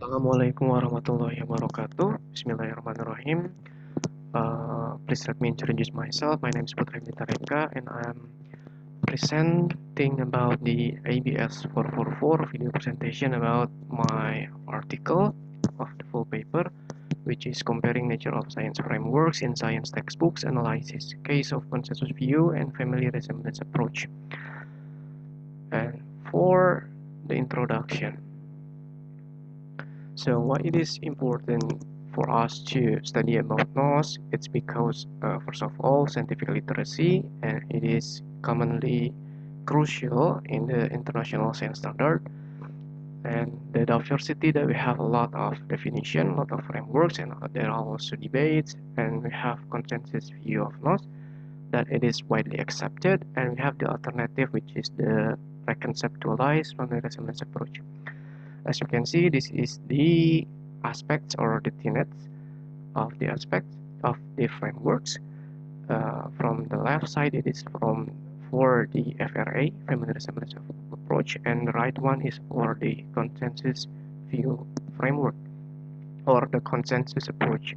Assalamualaikum warahmatullahi wabarakatuh. Bismillahirrahmanirrahim. Please let me introduce myself. My name is Putra Mitareka and I am presenting about the ABS-444 video presentation about my article of the full paper, which is comparing nature of science frameworks in science textbooks, analysis, case of consensus view, and family resemblance approach. And for the introduction, so why it is important for us to study about NOS? It's because first of all, scientific literacy, and it is commonly crucial in the international science standard, and the diversity that we have a lot of definition, a lot of frameworks, and there are also debates, and we have consensus view of NOS that it is widely accepted, and we have the alternative, which is the reconceptualized from the resemblance approach. As you can see, this is the aspects or the tenets of the aspects of the frameworks. From the left side, it is for the FRA, family resemblance approach, and the right one is for the consensus view framework or the consensus approach,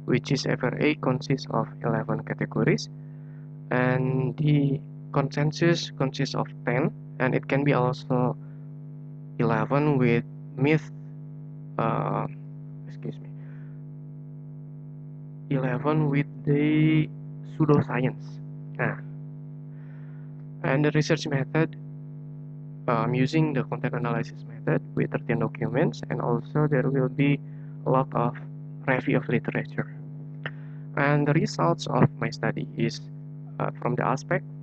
which is FRA consists of 11 categories, and the consensus consists of 10, and it can be also 11 with myth, 11 with the pseudoscience. And the research method, I'm using the content analysis method with 13 documents, and also there will be a lot of review of literature. And the results of my study is from the aspects,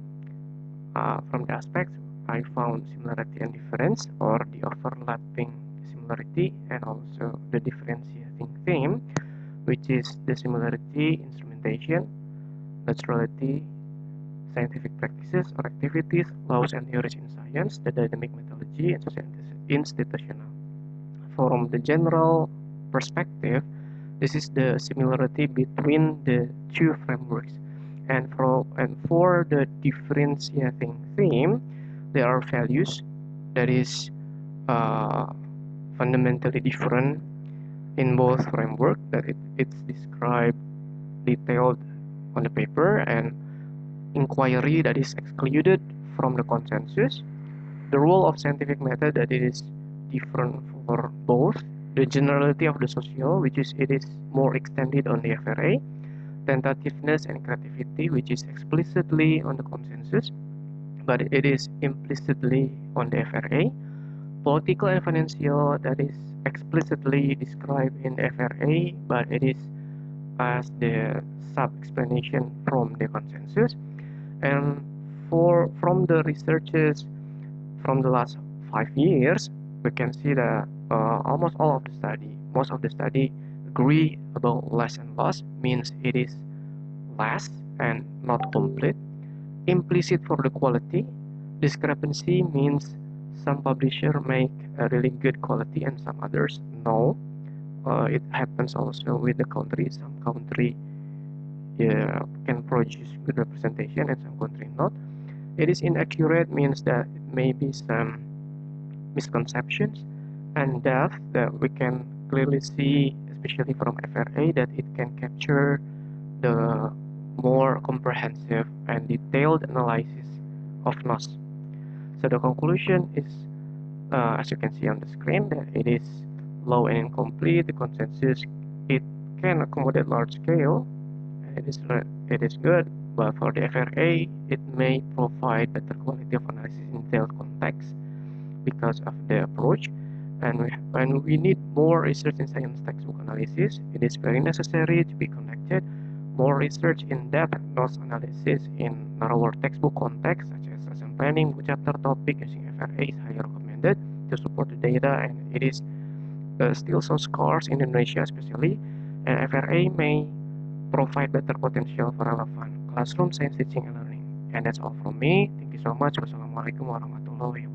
I found similarity and difference, or the overlapping similarity, and also the differentiating theme, which is the similarity, instrumentation, naturality, scientific practices or activities, laws and theories in science, the dynamic methodology, and institutional. From the general perspective, this is the similarity between the two frameworks. And for the differentiating theme, there are values that is fundamentally different in both framework, that it's described detailed on the paper, and inquiry that is excluded from the consensus, the role of scientific method that it is different for both, the generality of the social, which is it is more extended on the FRA, tentativeness and creativity, which is explicitly on the consensus, but it is implicitly on the FRA, political and financial, that is explicitly described in the FRA, but it is as the sub-explanation from the consensus. And from the researches from the last 5 years, we can see that most of the study agree about less and loss, means it is less and not complete. Implicit for the quality, discrepancy means some publisher make a really good quality and some others no. It happens also with the country. Some country can produce good representation and some country not. It is inaccurate means that it may be some misconceptions, and depth that we can clearly see, especially from FRA, that it can capture the more comprehensive and detailed analysis of NOS. So the conclusion is, as you can see on the screen, that it is low and incomplete. The consensus, it can accommodate large scale, it is good, but for the FRA, it may provide better quality of analysis in detailed context because of the approach. And we need more research in science textbook analysis. It is very necessary to be connected. More research in depth NOS analysis in narrower textbook context, such as lesson planning, chapter topic using FRA is highly recommended to support the data, and it is still so scarce in Indonesia especially, and FRA may provide better potential for relevant classroom science teaching and learning. And that's all from me. Thank you so much. Wassalamualaikum warahmatullahi wabarakatuh.